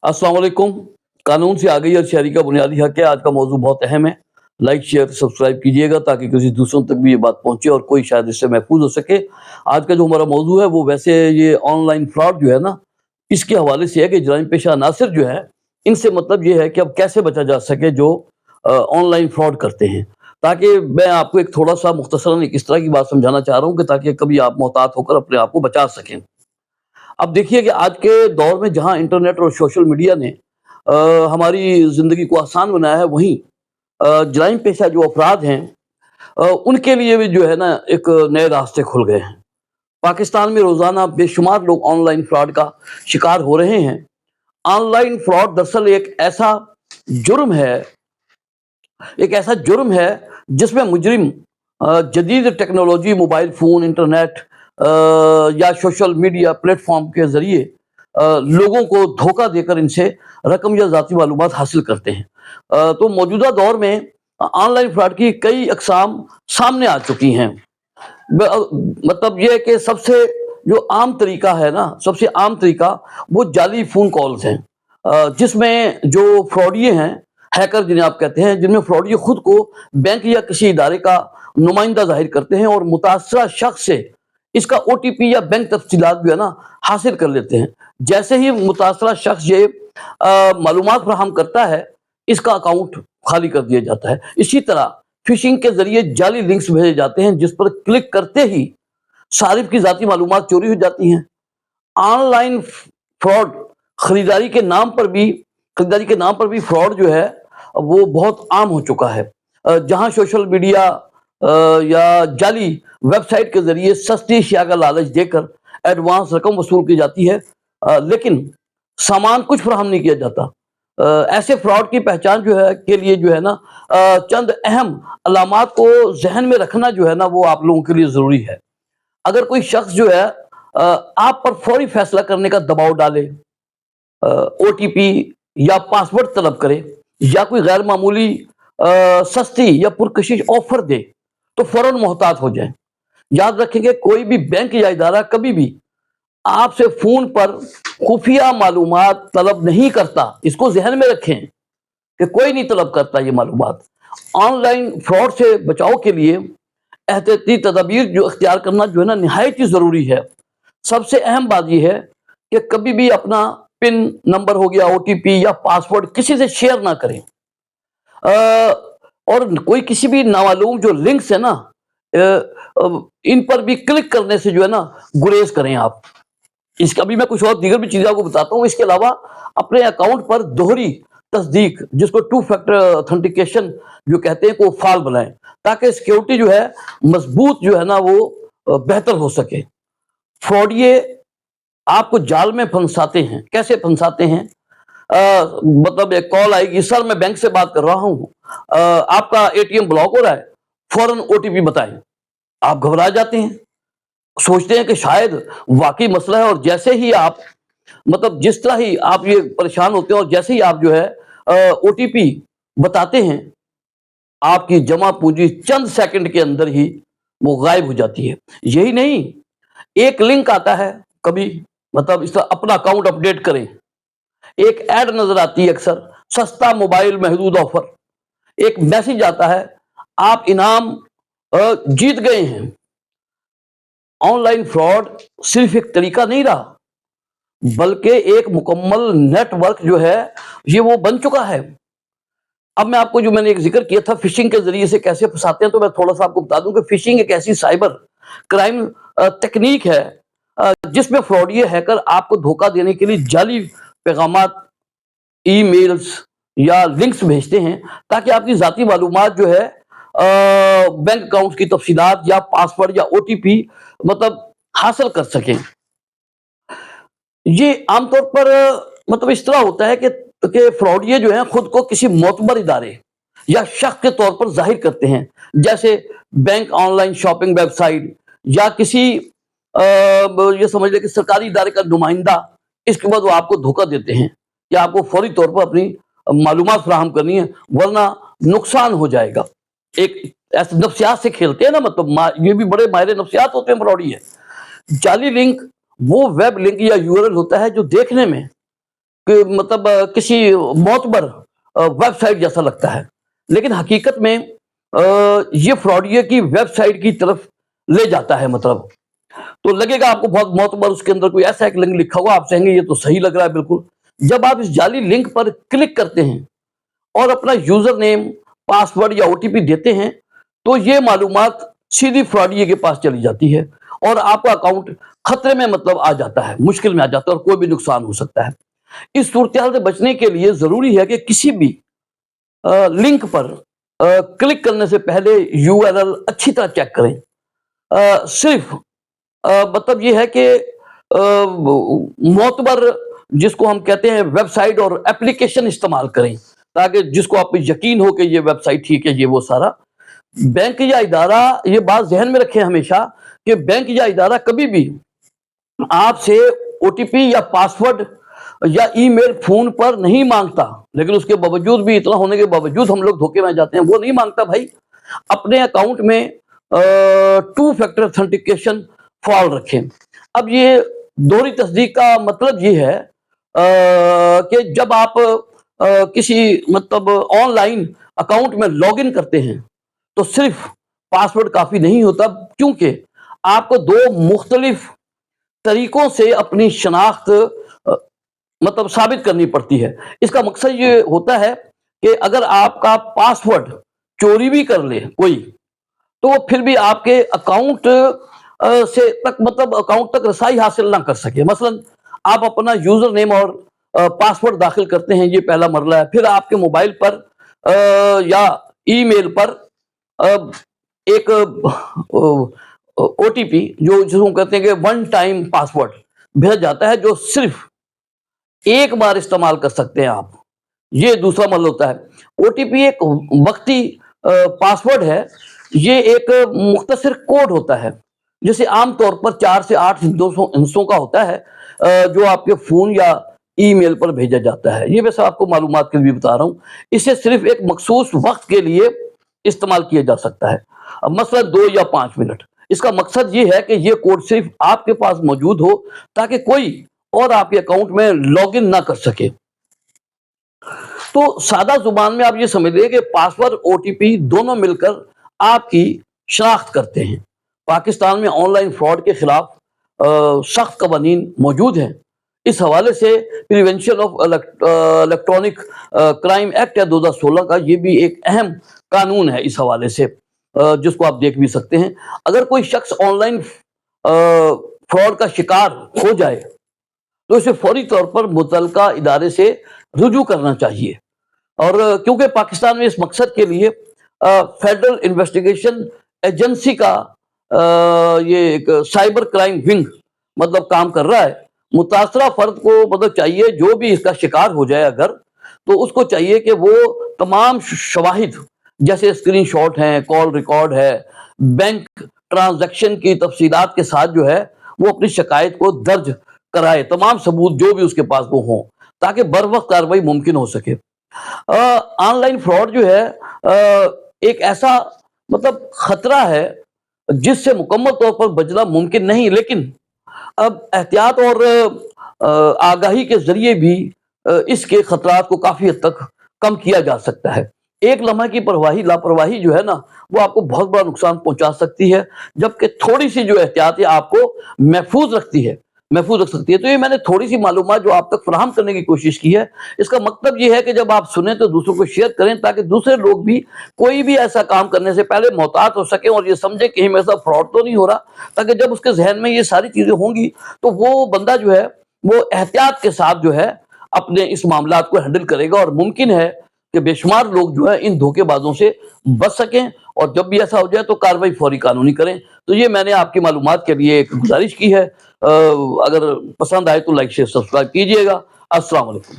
अस्सलाम वालेकुम। कानून से आगे और शहरी का बुनियादी हक है। आज का मौजू बहुत अहम है। लाइक शेयर सब्सक्राइब कीजिएगा ताकि किसी दूसरों तक भी ये बात पहुंचे और कोई शायद इससे महफूज हो सके। आज का जो हमारा मौजू है वो वैसे ये ऑनलाइन फ्रॉड जो है ना, इसके हवाले से है कि जराइम पेशा अनासर जो है, इनसे मतलब ये है कि अब कैसे बचा जा सके जो ऑनलाइन फ्रॉड करते हैं। ताकि मैं आपको एक थोड़ा सा मुख्तसरन एक इस तरह की बात समझाना चाह रहा हूँ कि ताकि कभी आप मोहतात होकर अपने आप को बचा सकें। अब देखिए कि आज के दौर में जहाँ इंटरनेट और सोशल मीडिया ने हमारी ज़िंदगी को आसान बनाया है, वहीं जराइम पेशा जो अपराध हैं, उनके लिए भी जो है ना एक नए रास्ते खुल गए हैं। पाकिस्तान में रोज़ाना बेशुमार लोग ऑनलाइन फ्रॉड का शिकार हो रहे हैं। ऑनलाइन फ्रॉड दरअसल जुर्म है एक ऐसा जुर्म है जिसमें मुजरिम जदीद टेक्नोलॉजी, मोबाइल फ़ोन, इंटरनेट या सोशल मीडिया प्लेटफॉर्म के ज़रिए लोगों को धोखा देकर इनसे रकम या ज़ाती मालूमात हासिल करते हैं। तो मौजूदा दौर में ऑनलाइन फ्रॉड की कई अक़साम सामने आ चुकी हैं। मतलब ये है कि सबसे जो आम तरीका है ना, सबसे आम तरीका वो जाली फ़ोन कॉल्स हैं, जिसमें जो फ्रॉडिये हैं, हैकर जिन्हें आप कहते हैं, जिनमें फ्रॉडिये खुद को बैंक या किसी इदारे का नुमाइंदा ज़ाहिर करते हैं और मुतासरा शख्स से इसका ओटीपी या बैंक तफ़सीलात जो है ना हासिल कर लेते हैं। जैसे ही मुतासरा शख्स ये मालूमात फ़राहम करता है, इसका अकाउंट खाली कर दिया जाता है। इसी तरह फ़िशिंग के ज़रिए जाली लिंक्स भेजे जाते हैं, जिस पर क्लिक करते ही सारिफ की ज़ाती मालूमात चोरी हो जाती हैं। ऑनलाइन फ्रॉड खरीदारी के नाम पर भी फ्रॉड जो है वो बहुत आम हो चुका है। जहां सोशल मीडिया या जाली वेबसाइट के जरिए सस्ती अशिया का लालच देकर एडवांस रकम वसूल की जाती है, लेकिन सामान कुछ फराहम नहीं किया जाता। ऐसे फ्रॉड की पहचान जो है के लिए जो है ना चंद अहम अलामात को जहन में रखना जो है ना वो आप लोगों के लिए ज़रूरी है। अगर कोई शख्स जो है आप पर फौरी फैसला करने का दबाव डाले, ओटीपी या पासवर्ड तलब करे या कोई गैर मामूली सस्ती या पुरकशिश ऑफर दे, तो फौरन मोहतात हो जाए। याद रखें कि कोई भी बैंक या इदारा कभी भी आपसे फ़ोन पर खुफिया मालूमात तलब नहीं करता। इसको ज़हन में रखें कि कोई नहीं तलब करता ये मालूमात। ऑनलाइन फ्रॉड से बचाव के लिए एहतियाती तदाबीर जो इख्तियार करना जो है ना निहायत ही ज़रूरी है। सबसे अहम बात यह है कि कभी भी अपना पिन नंबर हो गया, ओटीपी या पासवर्ड किसी से शेयर ना करें। और कोई किसी भी नामालूम जो लिंक्स है ना, इन पर भी क्लिक करने से जो है ना गुरेज करें आप। इसका भी मैं कुछ और दीगर भी चीज़ें आपको बताता हूँ। इसके अलावा अपने अकाउंट पर दोहरी तस्दीक, जिसको टू फैक्टर ऑथेंटिकेशन जो कहते हैं, को फाल बनाएं ताकि सिक्योरिटी जो है मजबूत जो है ना वो बेहतर हो सके। फ्रॉडिये आपको जाल में फंसाते हैं। कैसे फंसाते हैं? मतलब एक कॉल आएगी, सर मैं बैंक से बात कर रहा हूँ, आपका एटीएम ब्लॉक हो रहा है, फौरन ओटीपी बताएं। आप घबरा जाते हैं, सोचते हैं कि शायद वाकई मसला है, और जैसे ही आप मतलब जिस तरह ही आप ये परेशान होते हैं और जैसे ही आप जो है ओटीपी बताते हैं, आपकी जमा पूंजी चंद सेकंड के अंदर ही वो गायब हो जाती है। यही नहीं, एक लिंक आता है कभी, मतलब इस तरह अपना अकाउंट अपडेट करें, एक ऐड नजर आती है अक्सर, सस्ता मोबाइल महदूद ऑफर, एक मैसेज आता है, आप इनाम जीत गए हैं। ऑनलाइन फ्रॉड सिर्फ एक तरीका नहीं रहा, बल्कि एक मुकम्मल नेटवर्क जो है ये वो बन चुका है। अब मैं आपको जो मैंने एक जिक्र किया था फिशिंग के जरिए से कैसे फंसाते हैं, तो मैं थोड़ा सा आपको बता दूं कि फिशिंग एक ऐसी साइबर क्राइम टेक्निक है जिसमें फ्रॉडिये हैकर आपको धोखा देने के लिए जाली पैगामात, ईमेल्स या लिंक्स भेजते हैं ताकि आपकी ज़ाती मालूमात जो है बैंक अकाउंट की तफसीलात या पासवर्ड या ओटीपी मतलब हासिल कर सकें। ये आमतौर पर मतलब इस तरह होता है कि फ्रॉडिये जो हैं खुद को किसी मोतबर इदारे या शख्स के तौर पर जाहिर करते हैं, जैसे बैंक, ऑनलाइन शॉपिंग वेबसाइट या किसी ये समझ लें कि सरकारी इदारे का नुमाइंदा। इसके बाद वो आपको धोखा देते हैं कि आपको फौरी तौर पर अपनी मालूमात फराहम करनी है वरना नुकसान हो जाएगा। एक ऐसे नफ्सियात से खेलते हैं ना, मतलब ये भी बड़े माहिर नफ्सियात होते हैं फ्रॉडिये। जाली लिंक वो वेब लिंक या यूआरएल होता है जो देखने में کہ مطلب کسی معتبر ویب سائٹ جیسا لگتا ہے، لیکن حقیقت میں یہ فراڈیے کی ویب سائٹ کی طرف لے جاتا ہے۔ مطلب تو لگے گا آپ کو بہت معتبر، اس کے اندر کوئی ایسا ایک لنک لکھا ہوا، آپ کہیں گے یہ تو صحیح لگ رہا ہے بالکل۔ جب آپ اس جعلی لنک پر کلک کرتے ہیں اور اپنا یوزر نیم، پاسورڈ یا او ٹی پی دیتے ہیں تو یہ معلومات سیدھی فراڈیے کے پاس چلی جاتی ہے اور آپ کا اکاؤنٹ خطرے میں مطلب آ جاتا ہے، مشکل میں آ جاتا ہے اور کوئی بھی نقصان ہو سکتا ہے۔ اس صورتحال سے بچنے کے لیے ضروری ہے کہ کسی بھی لنک پر کلک کرنے سے پہلے یو آر ایل اچھی طرح چیک کریں۔ صرف مطلب یہ ہے کہ معتبر جس کو ہم کہتے ہیں ویب سائٹ اور اپلیکیشن استعمال کریں، تاکہ جس کو آپ کو یقین ہو کہ یہ ویب سائٹ ٹھیک ہے، یہ وہ سارا۔ بینک یا ادارہ، یہ بات ذہن میں رکھیں ہمیشہ کہ بینک یا ادارہ کبھی بھی آپ سے او ٹی پی یا پاسورڈ یا ای میل فون پر نہیں مانگتا، لیکن اس کے باوجود بھی، اتنا ہونے کے باوجود ہم لوگ دھوکے میں جاتے ہیں۔ وہ نہیں مانگتا بھائی، اپنے اکاؤنٹ میں 2 فیکٹر اتھینٹیکیشن فعال رکھیں۔ اب یہ دوہری تصدیق کا مطلب یہ ہے کہ جب آپ کسی مطلب آن لائن اکاؤنٹ میں لاگ ان کرتے ہیں تو صرف پاسورڈ کافی نہیں ہوتا، کیونکہ آپ کو 2 مختلف طریقوں سے اپنی شناخت مطلب ثابت کرنی پڑتی ہے۔ اس کا مقصد یہ ہوتا ہے کہ اگر آپ کا پاسورڈ چوری بھی کر لے کوئی، تو وہ پھر بھی آپ کے اکاؤنٹ سے تک مطلب اکاؤنٹ تک رسائی حاصل نہ کر سکے۔ مثلا آپ اپنا یوزر نیم اور پاسورڈ داخل کرتے ہیں، یہ پہلا مرحلہ ہے۔ پھر آپ کے موبائل پر یا ای میل پر ایک او ٹی پی جس کو کہتے ہیں کہ 1 ٹائم پاسورڈ بھیجا جاتا ہے، جو صرف ایک بار استعمال کر سکتے ہیں آپ۔ یہ دوسرا مرحلہ ہوتا ہے۔ او ٹی پی ایک وقتی پاسورڈ ہے، یہ ایک مختصر کوڈ ہوتا ہے جسے عام طور پر 4 سے 8 ہندسوں کا ہوتا ہے، جو آپ کے فون یا ای میل پر بھیجا جاتا ہے۔ یہ ویسے آپ کو معلومات کے لیے بتا رہا ہوں، اسے صرف ایک مخصوص وقت کے لیے استعمال کیا جا سکتا ہے، مثلا 2 یا 5 منٹ۔ اس کا مقصد یہ ہے کہ یہ کوڈ صرف آپ کے پاس موجود ہو تاکہ کوئی اور آپ کے اکاؤنٹ میں لاگ ان نہ کر سکے۔ تو سادہ زبان میں آپ یہ سمجھ لیں کہ پاسورڈ او ٹی پی دونوں مل کر آپ کی شناخت کرتے ہیں۔ پاکستان میں آن لائن فراڈ کے خلاف سخت قوانین موجود ہیں۔ اس حوالے سے prevention of electronic crime act 2016 کا یہ بھی ایک اہم قانون ہے اس حوالے سے، جس کو آپ دیکھ بھی سکتے ہیں۔ اگر کوئی شخص آن لائن فراڈ کا شکار ہو جائے تو اسے فوری طور پر متعلقہ ادارے سے رجوع کرنا چاہیے، اور کیونکہ پاکستان میں اس مقصد کے لیے فیڈرل انویسٹیگیشن ایجنسی کا یہ ایک سائبر کرائم ونگ مطلب کام کر رہا ہے۔ متاثرہ فرد کو مطلب چاہیے، جو بھی اس کا شکار ہو جائے اگر، تو اس کو چاہیے کہ وہ تمام شواہد جیسے اسکرین شاٹ ہیں، کال ریکارڈ ہے، بینک ٹرانزیکشن کی تفصیلات کے ساتھ جو ہے وہ اپنی شکایت کو درج کرائے، تمام ثبوت جو بھی اس کے پاس وہ ہوں، تاکہ بر وقت کارروائی ممکن ہو سکے۔ آن لائن فراڈ جو ہے ایک ایسا مطلب خطرہ ہے جس سے مکمل طور پر بچنا ممکن نہیں، لیکن اب احتیاط اور آگاہی کے ذریعے بھی اس کے خطرات کو کافی حد تک کم کیا جا سکتا ہے۔ ایک لمحہ کی لاپرواہی جو ہے نا، وہ آپ کو بہت بڑا نقصان پہنچا سکتی ہے، جبکہ تھوڑی سی جو احتیاط ہے آپ کو محفوظ رکھ سکتی ہے۔ تو یہ میں نے تھوڑی سی معلومات جو آپ تک فراہم کرنے کی کوشش کی ہے۔ اس کا مطلب یہ ہے کہ جب آپ سنیں تو دوسروں کو شیئر کریں، تاکہ دوسرے لوگ بھی کوئی بھی ایسا کام کرنے سے پہلے محتاط ہو سکیں اور یہ سمجھے کہ میرے ساتھ فراڈ تو نہیں ہو رہا، تاکہ جب اس کے ذہن میں یہ ساری چیزیں ہوں گی تو وہ بندہ جو ہے وہ احتیاط کے ساتھ جو ہے اپنے اس معاملات کو ہینڈل کرے گا، اور ممکن ہے کہ بے شمار لوگ جو ہے ان دھوکے بازوں سے بچ سکیں، اور جب بھی ایسا ہو جائے تو کارروائی فوری قانونی کریں۔ تو یہ میں نے آپ کی معلومات کے لیے ایک گزارش کی ہے۔ اگر پسند آئے تو لائک شیئر سبسکرائب کیجئے گا۔ السلام علیکم۔